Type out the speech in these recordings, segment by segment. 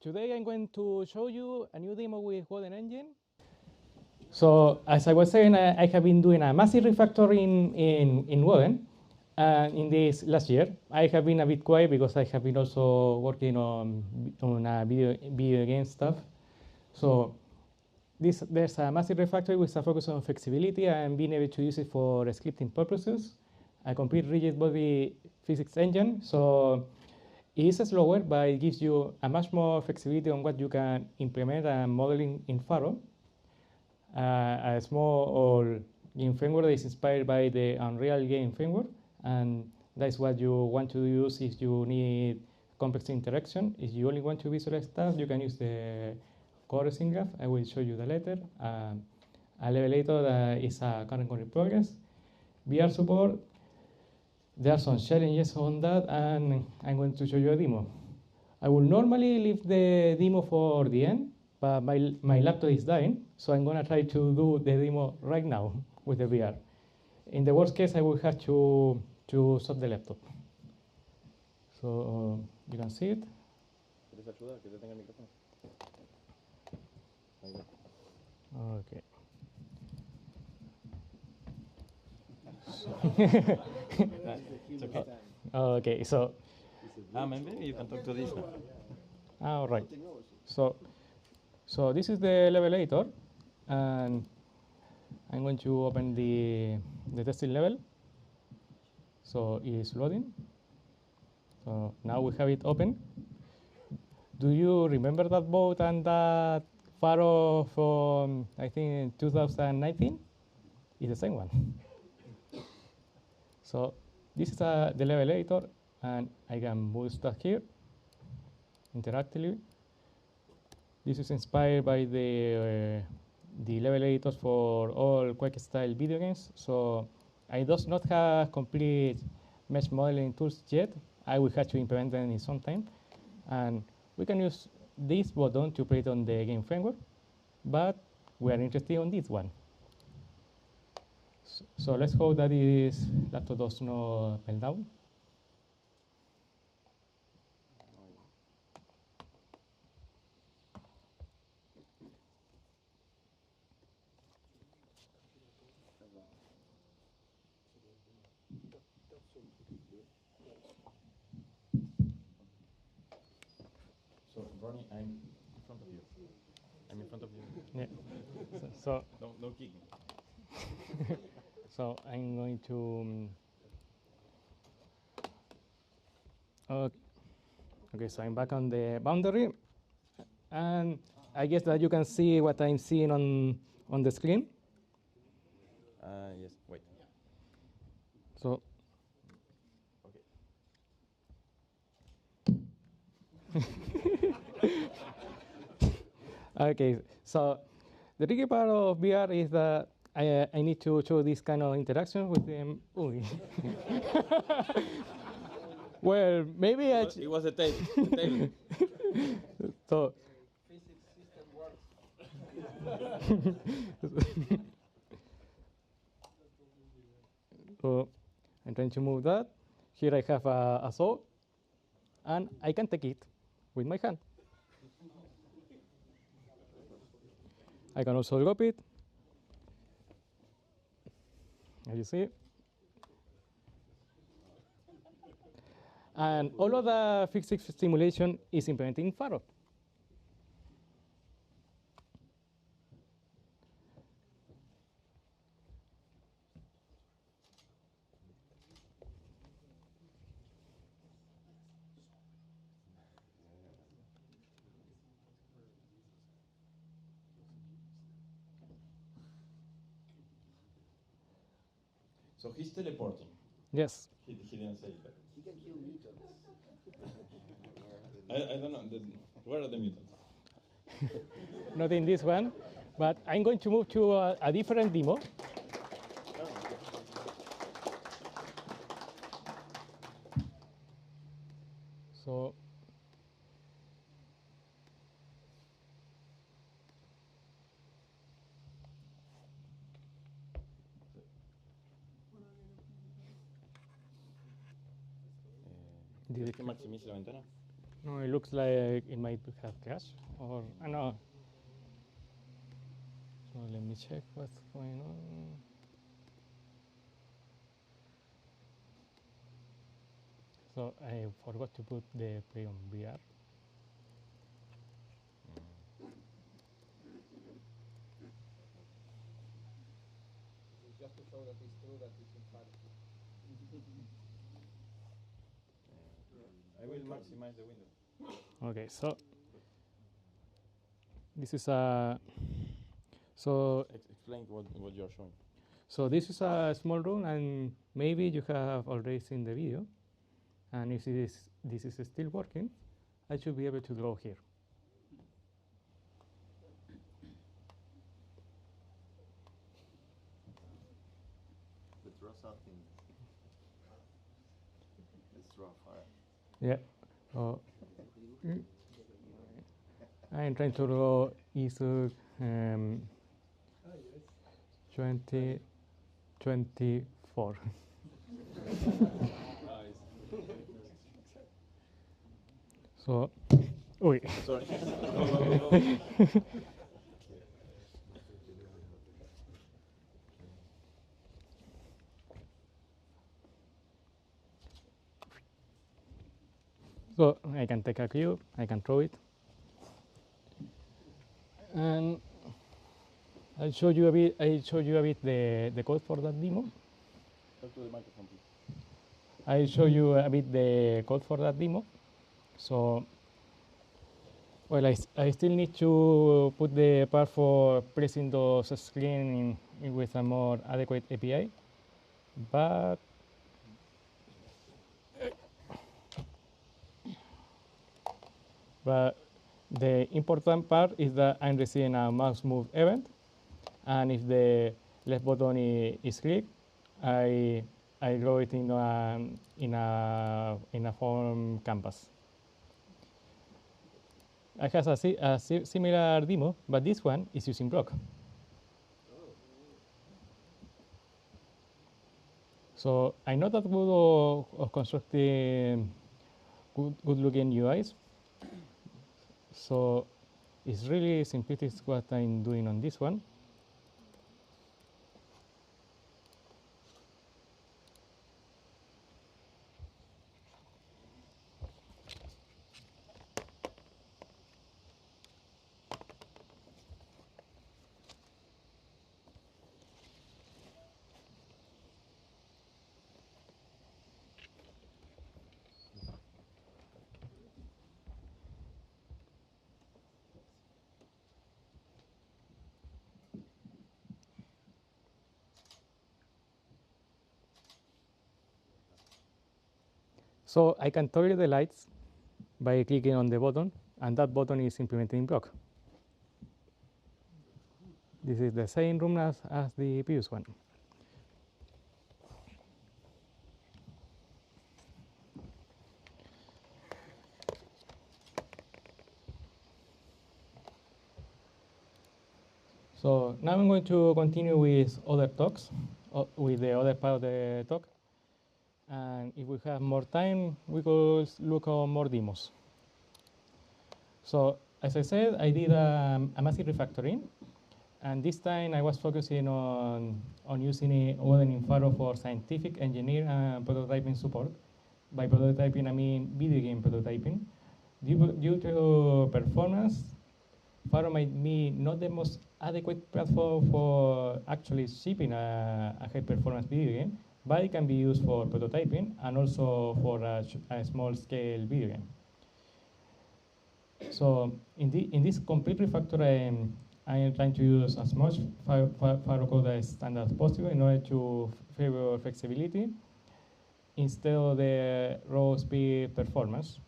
Today I'm going to show you a new demo with Woden engine. So as I was saying, I have been doing a massive refactoring in Woden. In this last year, I have been a bit quiet because I have been also working on video game stuff. So there's a massive refactory with a focus on flexibility and being able to use it for scripting purposes. A complete rigid body physics engine. So it is slower, but it gives you a much more flexibility on what you can implement and modeling in Pharo. A small game framework that is inspired by the Unreal game framework, and that's what you want to use if you need complex interaction. If you only want to visualize stuff, you can use the core scene graph. I will show you the later. A levelator that is a current in progress. VR support. There are some challenges on that, and I'm going to show you a demo. I will normally leave the demo for the end, but my laptop is dying, so I'm going to try to do the demo right now with the VR. In the worst case, I will have to stop the laptop. So you can see it. Okay. Okay, so maybe you can talk to this now. All right. So this is the levelator, and I'm going to open the testing level. So it's loading. So now we have it open. Do you remember that boat and that Pharo from, I think, 2019? It's the same one. So this is the levelator, and I can move stuff here interactively. This is inspired by the levelators for all Quake-style video games. So I does not have complete mesh modeling tools yet. I will have to implement them in some time. And we can use this button to play it on the game framework, but we are interested in this one. So let's hope that this laptop does not melt down. So, Ronnie, I'm in front of you. I'm in front of you. Yeah. So don't kick me. So I'm going to. Okay, so I'm back on the boundary, and I guess that you can see what I'm seeing on the screen. Yes. Wait. So. Okay, so the tricky part of VR is that I need to show this kind of interaction with them. Well, maybe it was a tape. So. Physics system works. So I'm trying to move that. Here I have a saw, and I can take it with my hand. I can also drop it, as you see. And all of the physics simulation is implemented in Pharo. So he's teleporting. Yes. He didn't say that. He can kill mutants. I don't know. Where are the mutants? Not in this one, but I'm going to move to a different demo. So. ¿Quieres que maximice la ventana? No, it looks like it might have crashed, or no. So let me check what's going on. So I forgot to put the play on VR. It's just to show that it's true that it's in Pharo. I will maximize the window. Okay, so this is a Explain what you're showing. so this is a small room, and maybe you have already seen the video. And if this is still working, I should be able to draw here. Let's draw something. Let's draw fire. Yeah. I'm trying to draw ESUG 2024. So, oi. Sorry. So I can take a cube, I can throw it, and I'll show you a bit. The code for that demo. Talk to the microphone, please. I'll show you a bit the code for that demo. So, well, I still need to put the part for pressing those screen in with a more adequate API, but the important part is that I'm receiving a mouse move event, and if the left button is clicked, I draw it in a form canvas. I have a similar demo, but this one is using block. So I'm not that good of constructing good-looking UIs. So it's really simplistic what I'm doing on this one. So I can toggle the lights by clicking on the button, and that button is implemented in block. This is the same room as the previous one. So now I'm going to continue with other talks, with the other part of the talk. And if we have more time, we could look on more demos. So as I said, I did a massive refactoring. And this time I was focusing on using Woden in Pharo for scientific, engineering, and prototyping support. By prototyping, I mean video game prototyping. Due to performance, Pharo might be not the most adequate platform for actually shipping a high-performance video game, but it can be used for prototyping and also for a small-scale video game. So in this complete refactor, I am trying to use as much Pharo code as standard as possible in order to favor flexibility instead of the raw speed performance.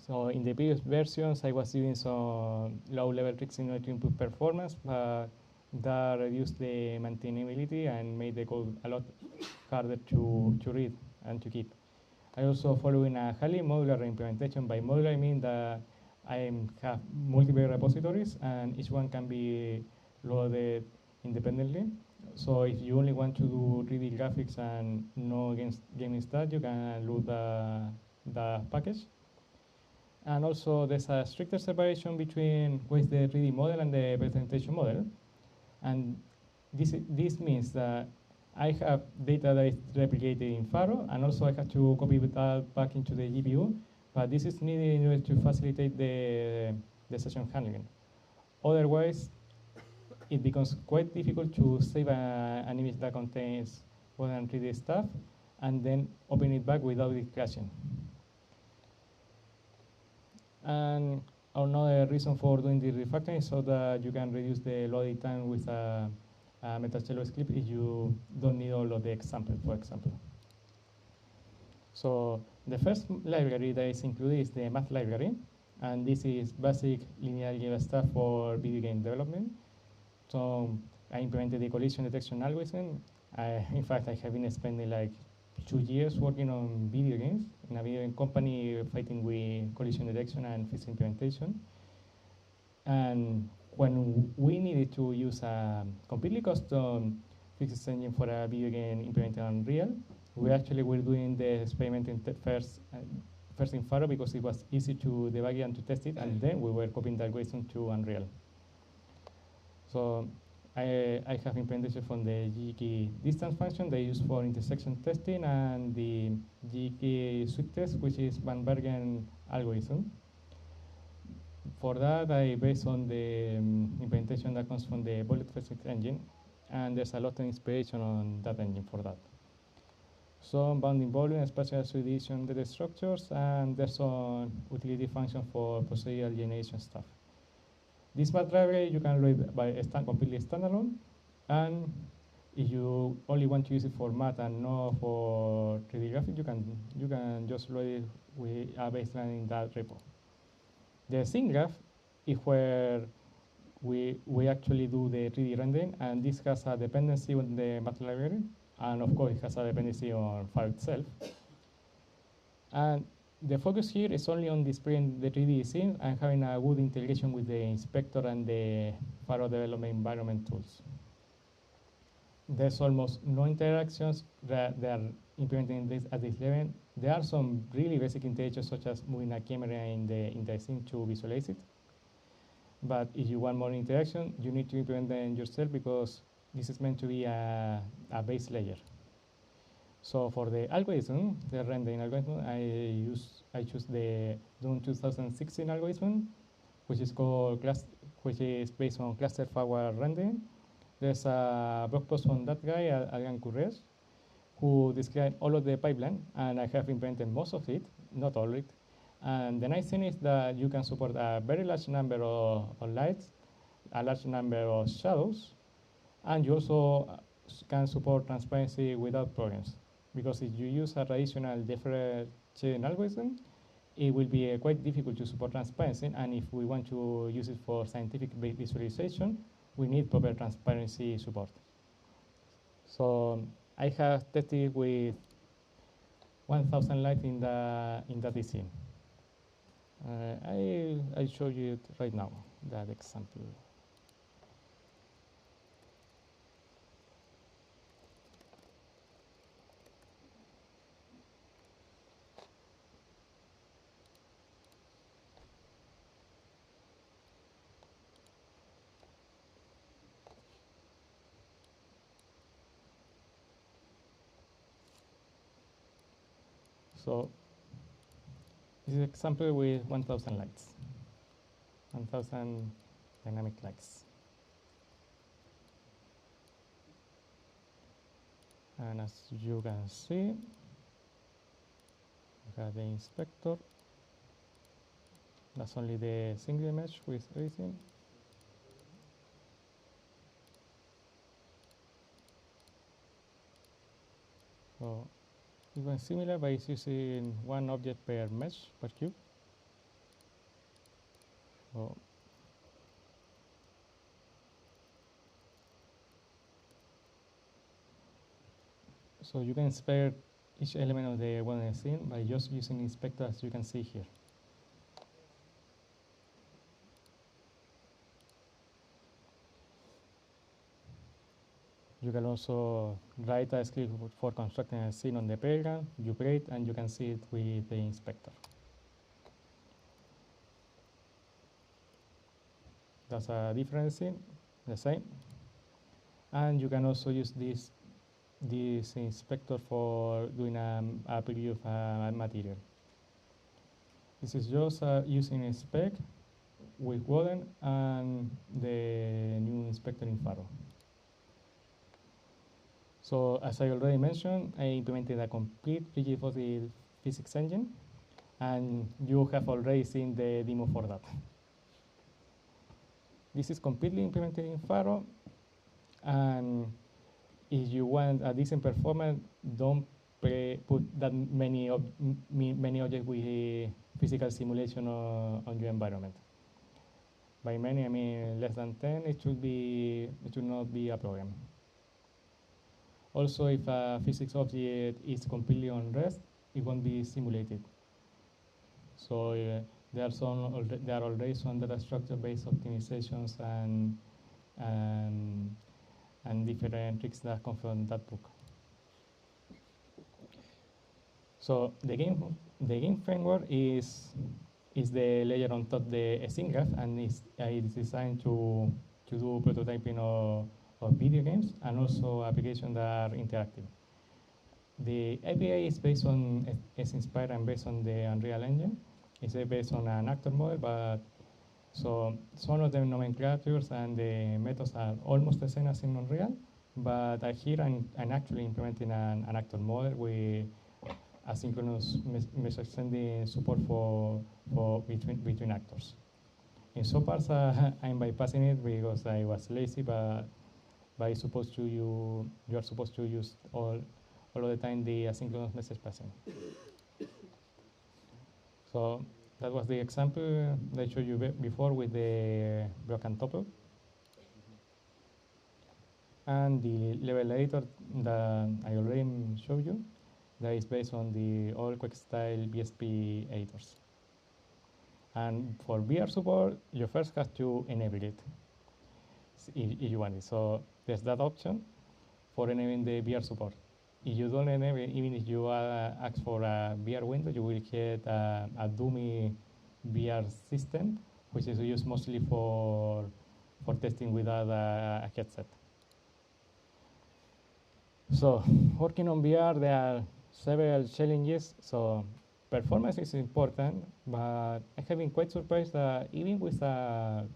So in the previous versions, I was using some low-level tricks in order to improve performance, but that reduced the maintainability and made the code a lot harder to read and to keep. I also following a highly modular implementation. By modular, I mean that I have multiple repositories, and each one can be loaded independently. So if you only want to do 3D graphics and no gaming stuff, you can load the package. And also there's a stricter separation between what is the 3D model and the presentation model. And this means that I have data that is replicated in Pharo, and also I have to copy that back into the GPU, but this is needed in order to facilitate the session handling. Otherwise, it becomes quite difficult to save an image that contains more than 3D stuff and then open it back without it crashing. And another reason for doing the refactoring is so that you can reduce the loading time with a Metacello script if you don't need all of the examples, for example. So the first library that is included is the math library, and this is basic linear algebra stuff for video game development. So I implemented the collision detection algorithm. In fact, I have been spending like 2 years working on video games in a video game company fighting with collision detection and physics implementation. And when we needed to use a completely custom physics engine for a video game implemented on Unreal, we actually were doing the experimenting first in Pharo because it was easy to debug it and to test it, and then we were copying the algorithm to Unreal. So I have implementation from the GK distance function they use for intersection testing and the GK sweep test, which is Van Bergen algorithm. For that, I based on the implementation that comes from the bullet physics engine, and there's a lot of inspiration on that engine for that. So bounding volume, spatial subdivision data structures, and there's some utility function for procedural generation stuff. This math library you can read by completely standalone, and if you only want to use it for math and not for 3D graphics, you can just load it with a baseline in that repo. The scene graph is where we actually do the 3D rendering, and this has a dependency on the math library, and of course it has a dependency on Pharo itself. And the focus here is only on displaying the 3D scene and having a good integration with the inspector and the Pharo development environment tools. There's almost no interactions that they are implementing this at this level. There are some really basic integrations such as moving a camera in the scene to visualize it. But if you want more interaction, you need to implement them yourself because this is meant to be a base layer. So for the algorithm, the rendering algorithm, I choose the Dune 2016 algorithm, which is based on cluster forward rendering. There's a blog post on that guy, Adrian Curres, who described all of the pipeline, and I have implemented most of it, not all of it. And the nice thing is that you can support a very large number of lights, a large number of shadows, and you also can support transparency without problems. Because if you use a traditional deferred shading algorithm, it will be quite difficult to support transparency, and if we want to use it for scientific visualization, we need proper transparency support. So I have tested with 1,000 lights in that scene. I'll show you it right now, that example. So this is an example with 1,000 lights, 1,000 dynamic lights. And as you can see, we have the inspector. That's only the single image with everything. So even similar, but it's using one object per mesh, per cube. So you can spare each element of the Woden scene by just using inspector, as you can see here. You can also write a script for constructing a scene on the playground, you create, and you can see it with the inspector. That's a difference in the same. And you can also use this inspector for doing a preview of a material. This is just using a spec with Woden and the new inspector in Pharo. So as I already mentioned, I implemented a complete rigid physics engine, and you have already seen the demo for that. This is completely implemented in Pharo, and if you want a decent performance, don't put that many objects with physical simulation on your environment. By many, I mean less than 10. It should not be a problem. Also, if a physics object is completely on rest, it won't be simulated. So there are already some data structure-based optimizations and different tricks that come from that book. So the game framework is the layer on top the ESUG graph, and it's designed to do prototyping of video games and also applications that are interactive. The API is based on is inspired and based on the Unreal Engine. It's based on an actor model, but so some of the nomenclatures and the methods are almost the same as in Unreal. But here I'm actually implementing an actor model with asynchronous message sending support for between actors. In some parts, I'm bypassing it because I was lazy, but you're supposed to you are supposed to use all of the time the asynchronous message passing. So that was the example that I showed you before with the broken tuple. And the level editor that I already showed you, that is based on the all quick style BSP editors. And for VR support, you first have to enable it if you want it. So there's that option for enabling the VR support. If you don't enable it, even if you ask for a VR window, you will get a dummy VR system, which is used mostly for testing without a headset. So working on VR, there are several challenges. So performance is important, but I have been quite surprised that even with a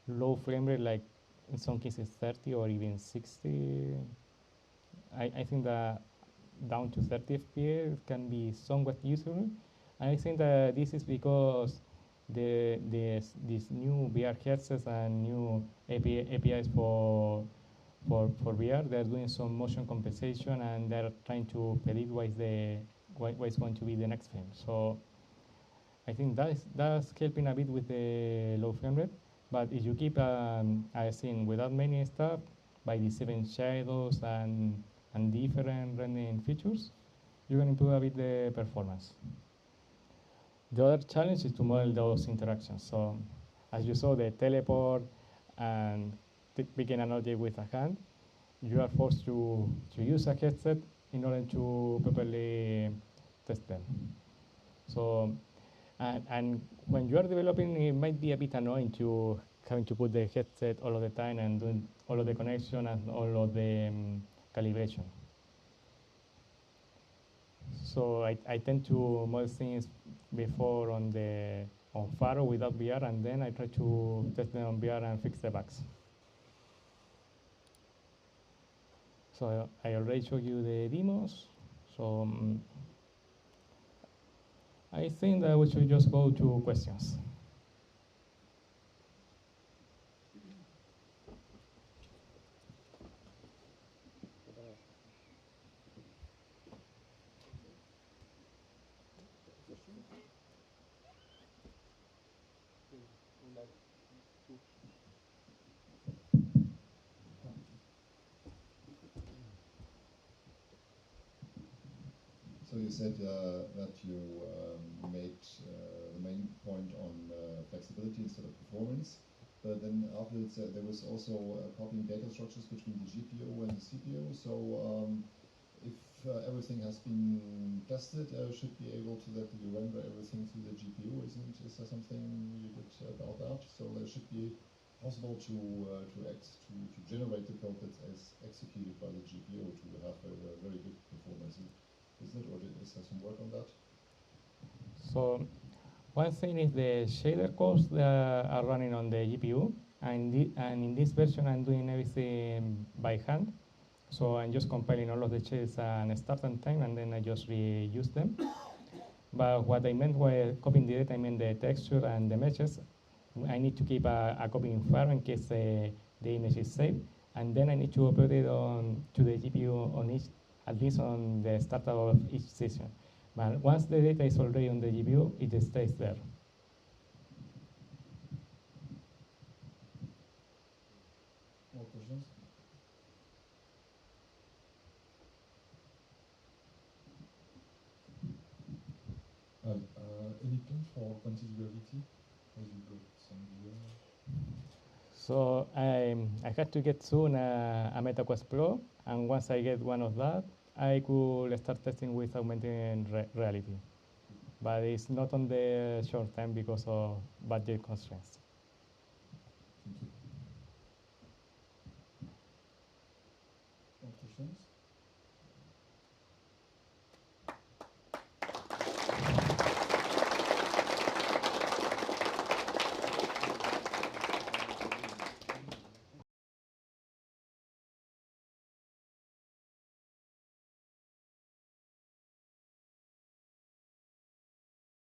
low frame rate, like in some cases 30 or even 60, I think that down to 30 FPS can be somewhat useful. And I think that this is because these new VR headsets and new APIs for VR, they're doing some motion compensation, and they're trying to predict what is going to be the next frame. So I think that's helping a bit with the low frame rate. But if you keep a scene without many stuff, by the 7 shadows and different rendering features, you can improve a bit the performance. The other challenge is to model those interactions. So as you saw, the teleport and picking an object with a hand, you are forced to use a headset in order to properly test them. So, and when you are developing, it might be a bit annoying to having to put the headset all of the time and doing all of the connection and all of the calibration. So I tend to model things before on Pharo without VR, and then I try to test them on VR and fix the bugs. So I already showed you the demos. So I think that we should just go to questions. So you said that you made the main point on flexibility instead of performance, but then afterwards there was also copying data structures between the GPU and the CPU. So if everything has been tested, should be able to let you render everything through the GPU. Is there something you could about that? So there should be possible to generate the code that's executed by the GPU to have a very good performance, isn't it? Or is there some work on that? So one thing is the shader codes that are running on the GPU, and in this version I'm doing everything by hand. So I'm just compiling all of the shaders and start and time, and then I just reuse them. But what I meant by copying the data, I meant the texture and the meshes. I need to keep a copy in Pharo in case the image is saved, and then I need to upload it to the GPU on each, at least on the startup of each session. But once the data is already on the GPU, it stays there. More questions? Any plan for continuity? Have you got some idea? So I had to get soon a MetaQuest Pro, and once I get one of that, I could start testing with augmented reality. But it's not on the short term because of budget constraints. Thank you. More questions?